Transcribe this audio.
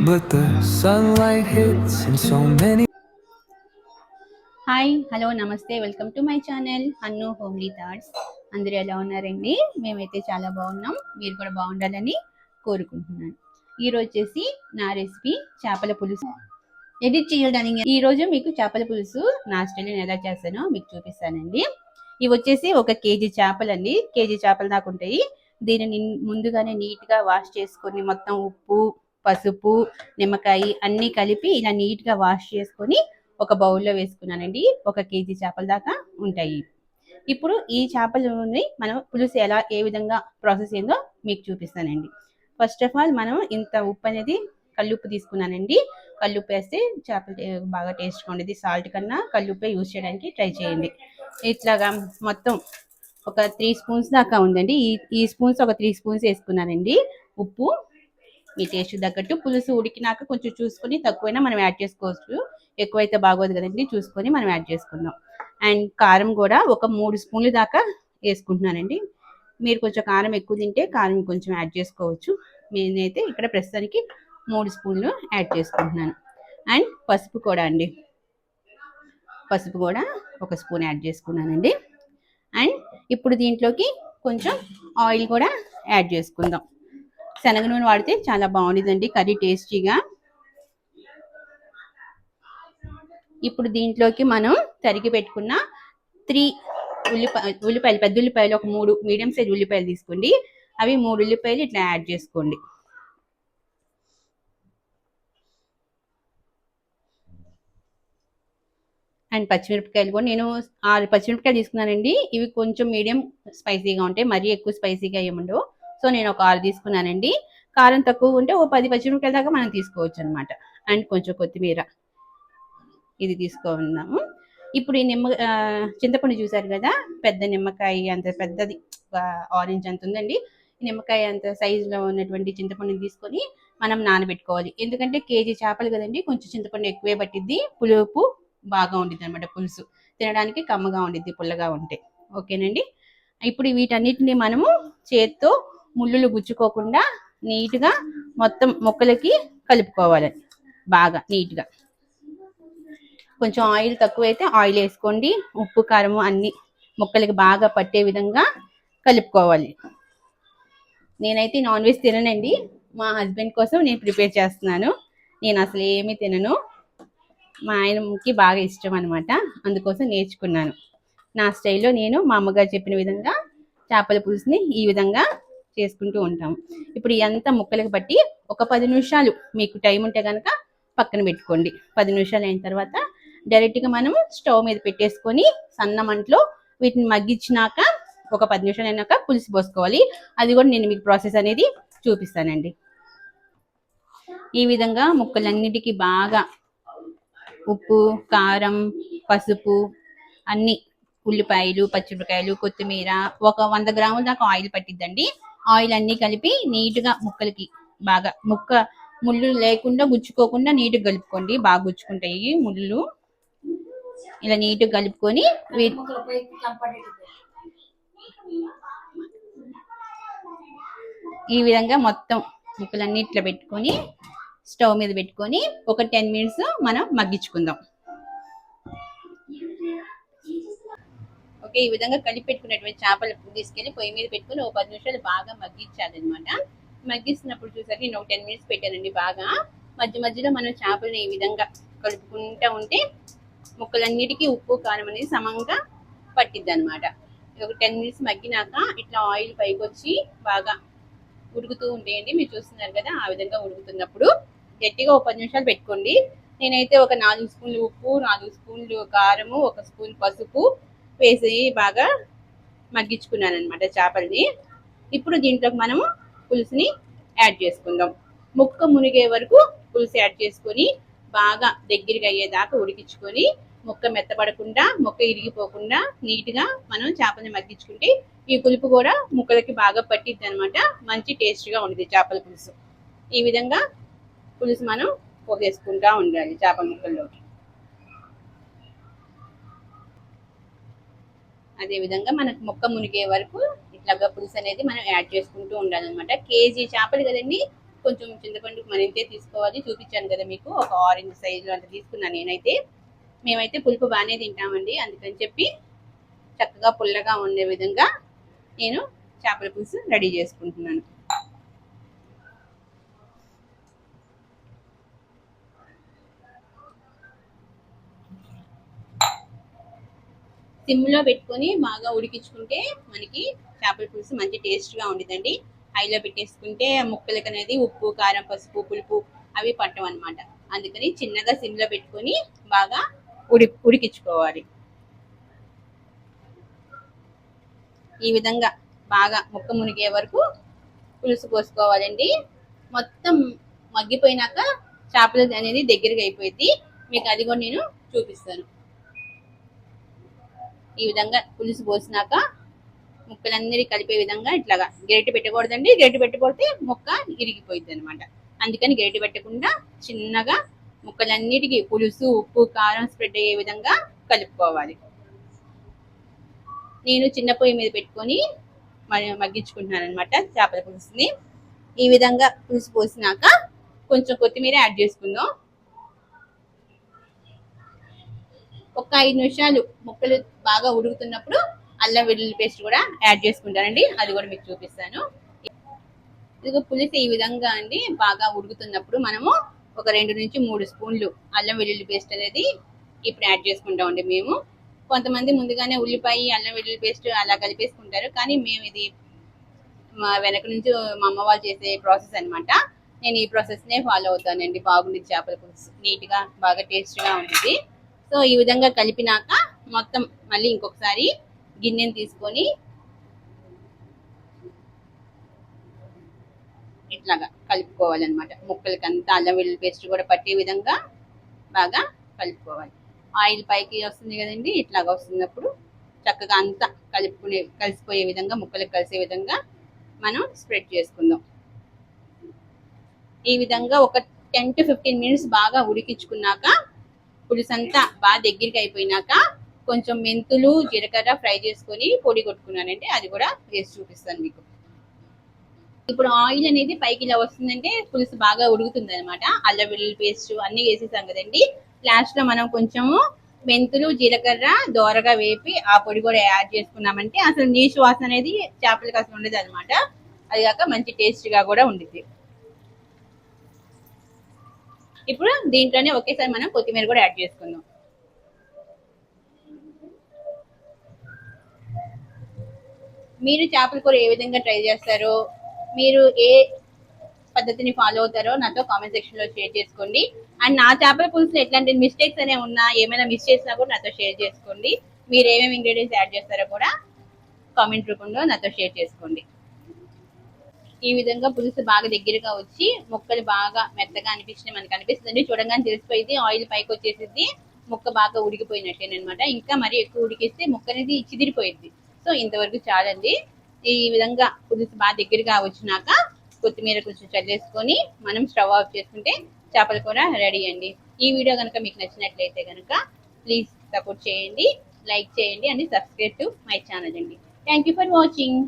but the sunlight hits in so many. Hi hello నమస్తే welcome to my channel Annu homely thoughts. అందరూ ఎలా ఉన్నారండి? మేమైతే చాలా బాగున్నాం. మీరు కూడా బాగుండాలని కోరుకుంటున్నాను. ఈరోజు వచ్చేసి నా రెసిపీ చేపల పులుసు ఎడిట్ చేయడానికి. ఈరోజు మీకు చేపల పులుసు నా స్టైల్ ఎలా చేస్తానో మీకు చూపిస్తానండి. ఇవి వచ్చేసి 1 కేజీ చేపలండి. కేజీ చేపలు దాకా ఉంటాయి. దీనిని ముందుగానే నీట్గా వాష్ చేసుకొని మొత్తం ఉప్పు, పసుపు, నిమ్మకాయ అన్నీ కలిపి ఇలా నీట్గా వాష్ చేసుకొని ఒక బౌల్లో వేసుకున్నానండి. 1 కేజీ చేపల దాకా ఉంటాయి. ఇప్పుడు ఈ చేపలని మనం పులుసు ఏ విధంగా ప్రాసెస్ అయిందో మీకు చూపిస్తానండి. ఫస్ట్ ఆఫ్ ఆల్ మనం ఇంత ఉప్పు అనేది కల్లుప్పు తీసుకున్నానండి. కల్లుప్పు వేస్తే చేపలు బాగా టేస్ట్గా ఉండేది. సాల్ట్ కన్నా కల్లుప్పే యూజ్ చేయడానికి ట్రై చేయండి. ఇట్లాగా మొత్తం ఒక 3 స్పూన్స్ దాకా ఉందండి. ఈ స్పూన్స్ ఒక 3 స్పూన్స్ వేసుకున్నానండి ఉప్పు. మీ టేస్ట్ తగ్గట్టు పులుసు ఉడికినాక కొంచెం చూసుకొని తక్కువైనా మనం యాడ్ చేసుకోవచ్చు. ఎక్కువైతే బాగోదు కదండి, చూసుకొని మనం యాడ్ చేసుకుందాం. అండ్ కారం కూడా ఒక 3 స్పూన్లు దాకా వేసుకుంటున్నానండి. మీరు కొంచెం కారం ఎక్కువ తింటే కారం కొంచెం యాడ్ చేసుకోవచ్చు. నేనైతే ఇక్కడ ప్రస్తుతానికి 3 స్పూన్లు యాడ్ చేసుకుంటున్నాను. అండ్ పసుపు కూడా అండి, పసుపు కూడా 1 స్పూన్ యాడ్ చేసుకున్నానండి. అండ్ ఇప్పుడు దీంట్లోకి కొంచెం ఆయిల్ కూడా యాడ్ చేసుకుందాం. శనగ నూనె వాడితే చాలా బాగుంటుందండి కర్రీ టేస్టీగా. ఇప్పుడు దీంట్లోకి మనం తరిగి పెట్టుకున్న 3 ఉల్లిపాయలు, పెద్ద ఉల్లిపాయలు ఒక 3 మీడియం సైజ్ ఉల్లిపాయలు తీసుకోండి. అవి 3 ఉల్లిపాయలు ఇట్లా యాడ్ చేసుకోండి. అండ్ పచ్చిమిరపకాయలు కూడా నేను 6 పచ్చిమిరపకాయలు తీసుకున్నానండి. ఇవి కొంచెం మీడియం స్పైసీగా ఉంటాయి, మరీ ఎక్కువ స్పైసీగా ఏముండవు. సో నేను ఒక 6 తీసుకున్నానండి. కారం తక్కువ ఉంటే 10 పచ్చిమిరపకాయల దాకా మనం తీసుకోవచ్చు అనమాట. అండ్ కొంచెం కొత్తిమీర ఇది తీసుకున్నాము. ఇప్పుడు ఈ చింతపండు చూసారు కదా, పెద్ద నిమ్మకాయ అంత పెద్దది, ఆరెంజ్ అంత ఉందండి. నిమ్మకాయ అంత సైజులో ఉన్నటువంటి చింతపండుని తీసుకొని మనం నానబెట్టుకోవాలి. ఎందుకంటే కేజీ చేపలు కదండి, కొంచెం చింతపండు ఎక్కువే పట్టిద్ది. పులుపు బాగా ఉండిద్ది అనమాట. పులుసు తినడానికి కమ్మగా ఉండిద్ది పుల్లగా ఉంటే. ఓకేనండి. ఇప్పుడు వీటన్నిటిని మనము చేత్తో ముళ్ళులు గుచ్చుకోకుండా నీట్గా మొత్తం ముక్కలకి కలుపుకోవాలి బాగా నీట్గా. కొంచెం ఆయిల్ తక్కువైతే ఆయిల్ వేసుకోండి. ఉప్పు కారం అన్ని ముక్కలకి బాగా పట్టే విధంగా కలుపుకోవాలి. నేనైతే నాన్ వెజ్ తిననండి. మా హస్బెండ్ కోసం నేను ప్రిపేర్ చేస్తున్నాను. నేను అసలు ఏమీ తినను. మా ఆయనకి బాగా ఇష్టం అనమాట, అందుకోసం నేర్చుకున్నాను. నా స్టైల్లో నేను మా అమ్మగారు చెప్పిన విధంగా చేపల పులుసుని ఈ విధంగా చేసుకుంటూ ఉంటాము. ఇప్పుడు ఇదంతా ముక్కలకి బట్టి ఒక 10 నిమిషాలు మీకు టైం ఉంటే కనుక పక్కన పెట్టుకోండి. 10 నిమిషాలు అయిన తర్వాత డైరెక్ట్గా మనం స్టవ్ మీద పెట్టేసుకొని సన్న మంటలో వీటిని మగ్గించినాక ఒక 10 నిమిషాలు అయినాక పులుసు పోసుకోవాలి. అది కూడా నేను మీకు ప్రాసెస్ అనేది చూపిస్తానండి. ఈ విధంగా ముక్కలన్నిటికీ బాగా ఉప్పు, కారం, పసుపు అన్ని, ఉల్లిపాయలు, పచ్చిమిరపకాయలు, కొత్తిమీర, ఒక 100 గ్రాముల దాకా ఆయిల్ పట్టిద్దండి. ఆయిల్ అన్ని కలిపి నీట్గా ముక్కలకి బాగా ముళ్ళు లేకుండా గుచ్చుకోకుండా నీట్గా కలుపుకోండి. బాగా గుచ్చుకుంటాయి ముళ్ళు. ఇలా నీట్గా కలుపుకొని ఈ విధంగా మొత్తం ముక్కలన్నీ ఇట్లా పెట్టుకొని స్టవ్ మీద పెట్టుకొని ఒక 10 మినిట్స్ మనం మగ్గించుకుందాం. ఓకే, ఈ విధంగా కలిపి పెట్టుకున్నటువంటి చేపలు తీసుకెళ్లి పొయ్యి మీద పెట్టుకుని ఒక 10 నిమిషాలు బాగా మగ్గించాలన్నమాట. మగ్గిస్తున్నప్పుడు చూసారు నేను ఒక 10 మినిట్స్ పెట్టానండి. బాగా మధ్య మధ్యలో మనం చేపలను ఈ విధంగా కలుపుకుంటూ ఉంటే ముక్కలన్నిటికీ ఉప్పు కారం అనేది సమంగా పట్టిద్ది అనమాట. ఒక 10 మినిట్స్ మగ్గినాక ఇట్లా ఆయిల్ పైకి వచ్చి బాగా ఉడుకుతూ ఉంటాయండి. మీరు చూస్తున్నారు కదా, ఆ విధంగా ఉడుకుతున్నప్పుడు గట్టిగా ఒక 10 నిమిషాలు పెట్టుకోండి. నేనైతే ఒక 4 స్పూన్లు ఉప్పు, 4 స్పూన్లు కారము, 1 స్పూన్ పసుపు వేసి బాగా మగ్గించుకున్నాను అనమాట చేపల్ని. ఇప్పుడు దీంట్లోకి మనము పులుసుని యాడ్ చేసుకుందాం. ముక్క మునిగే వరకు పులుసు యాడ్ చేసుకొని బాగా దగ్గరగా అయ్యేదాకా ఉడికించుకొని ముక్క మెత్తపడకుండా, ముక్క ఇరిగిపోకుండా నీట్గా మనం చేపల్ని మగ్గించుకుంటే ఈ పులుపు కూడా ముక్కలకి బాగా పట్టిద్ది అనమాట. మంచి టేస్ట్గా ఉంటుంది చేపల పులుసు. ఈ విధంగా పులుసు మనం పోసేసుకుంటా ఉండాలి చేపల ముక్కల్లోకి. అదే విధంగా మనకు ముక్క మునిగే వరకు ఇట్లాగా పులుసు అనేది మనం యాడ్ చేసుకుంటూ ఉండాలన్నమాట. కేజీ చేపలు కదండి, కొంచెం చింతపండు మరింతే తీసుకోవాలి. చూపించాను కదా మీకు, ఒక ఆరెంజ్ సైజు అంత తీసుకున్నాను నేనైతే. మేమైతే పులుపు బాగానే తింటామండి, అందుకని చెప్పి చక్కగా పుల్లగా ఉండే విధంగా నేను చేపల పులుసు రెడీ చేసుకుంటున్నాను. సిమ్లో పెట్టుకొని బాగా ఉడికించుకుంటే మనకి చేపల పులుసు మంచి టేస్ట్గా ఉండిద్దండి. హైలో పెట్టేసుకుంటే ముక్కలకి అనేది ఉప్పు, కారం, పసుపు, పులుపు అవి పట్టం అనమాట. అందుకని చిన్నగా సిమ్లో పెట్టుకొని బాగా ఉడికించుకోవాలి. ఈ విధంగా బాగా ముక్క మునిగే వరకు పులుసు పోసుకోవాలండి. మొత్తం మగ్గిపోయినాక చేపలు అనేది దగ్గరగా అయిపోయింది. మీకు అది కూడా నేను చూపిస్తాను. ఈ విధంగా పులుసు పోసినాక ముక్కలన్నీ కలిపే విధంగా ఇట్లాగా గరిటె పెట్టకూడదండి. గరిటె పెట్టకపోతే ముక్క ఇరిగిపోయింది అనమాట. అందుకని గరిటె పెట్టకుండా చిన్నగా ముక్కలన్నిటికీ పులుసు, ఉప్పు, కారం స్ప్రెడ్ అయ్యే విధంగా కలుపుకోవాలి. నేను చిన్న పొయ్యి మీద పెట్టుకొని మగ్గించుకుంటున్నాను అనమాట చేపల పులుసుని. ఈ విధంగా పులుసు పోసినాక కొంచెం కొత్తిమీర యాడ్ చేసుకుందాం. ఒక 5 నిమిషాలు ముక్కలు బాగా ఉడుకుతున్నప్పుడు అల్లం వెల్లుల్లి పేస్ట్ కూడా యాడ్ చేసుకుంటానండి. అది కూడా మీకు చూపిస్తాను. ఇది పులుసు ఈ విధంగా అండి బాగా ఉడుకుతున్నప్పుడు మనము ఒక 2 నుంచి 3 స్పూన్లు అల్లం వెల్లుల్లి పేస్ట్ అనేది ఇప్పుడు యాడ్ చేసుకుంటామండి. మేము కొంతమంది ముందుగానే ఉల్లిపాయ, అల్లం వెల్లుల్లి పేస్ట్ అలా కలిపేసుకుంటారు, కానీ మేము ఇది మా వెనక నుంచి మా అమ్మ వాళ్ళు చేసే ప్రాసెస్ అనమాట. నేను ఈ ప్రాసెస్నే ఫాలో అవుతానండి. బాగుంది చేపల పులుసు, నీట్గా బాగా టేస్ట్గా ఉంటుంది. సో ఈ విధంగా కలిపినాక మొత్తం మళ్ళీ ఇంకొకసారి గిన్నెని తీసుకొని ఇట్లాగా కలుపుకోవాలన్నమాట. ముక్కలకి అంతా అల్లం వెల్లుల్లి పేస్ట్ కూడా పట్టే విధంగా బాగా కలుపుకోవాలి. ఆయిల్ పైకి వస్తుంది కదండి, ఇట్లాగా వస్తున్నప్పుడు చక్కగా అంతా కలిసిపోయే విధంగా, ముక్కలకు కలిసే విధంగా మనం స్ప్రెడ్ చేసుకుందాం. ఈ విధంగా ఒక 10 to 15 మినిట్స్ బాగా ఉడికించుకున్నాక పులుసు అంతా బాగా దగ్గరికి అయిపోయినాక కొంచెం మెంతులు, జీలకర్ర ఫ్రై చేసుకొని పొడి కొట్టుకున్నానంటే అది కూడా వేసి చూపిస్తాను మీకు. ఇప్పుడు ఆయిల్ అనేది పైకి ఇలా వస్తుందంటే పులుసు బాగా ఉడుకుతుంది అనమాట. అల్లం వెల్లుల్లి పేస్ట్ అన్ని వేసేసాం కదండి. లాస్ట్ లో మనం కొంచెము మెంతులు, జీలకర్ర దోరగా వేపి ఆ పొడి కూడా యాడ్ చేసుకున్నామంటే అసలు నీచు వాసన అనేది చేపలకి అసలు ఉండదు అనమాట. అది కాక మంచి టేస్ట్ గా కూడా ఉండిద్ది. ఇప్పుడు దీంట్లోనే ఒకేసారి మనం కొత్తిమీర కూడా యాడ్ చేసుకుందాం. మీరు చేపల కూర ఏ విధంగా ట్రై చేస్తారో, మీరు ఏ పద్ధతిని ఫాలో అవుతారో నాతో కామెంట్ సెక్షన్ లో షేర్ చేసుకోండి. అండ్ నా చేపల పులుసులో ఎట్లాంటి మిస్టేక్స్ అనే ఉన్నా, ఏమైనా మిస్ చేసినా కూడా నాతో షేర్ చేసుకోండి. మీరు ఏమేమి ఇంగ్రీడియంట్స్ యాడ్ చేస్తారో కూడా కామెంట్ రూపంలో నాతో షేర్ చేసుకోండి. ఈ విధంగా పులుసు బాగా దగ్గరగా వచ్చి ముక్కలు బాగా మెత్తగా అనిపించినవి మనకు అనిపిస్తుంది. చూడగానే తెలిసిపోయింది, ఆయిల్ పైకి వచ్చేసింది, ముక్క బాగా ఉడికిపోయినట్టేనమాట. ఇంకా మరీ ఎక్కువ ఉడికిస్తే ముక్క అనేది చిదిరిపోయింది. సో ఇంతవరకు చాలండి. ఈ విధంగా పులుసు బాగా దగ్గరగా వచ్చినాక కొత్తిమీర కొంచెం చల్లేసుకొని మనం స్టవ్ ఆఫ్ చేసుకుంటే చేపల కూర రెడీ అండి. ఈ వీడియో కనుక మీకు నచ్చినట్లయితే కనుక ప్లీజ్ సపోర్ట్ చేయండి, లైక్ చేయండి and subscribe to my channel అండి. Thank you for watching.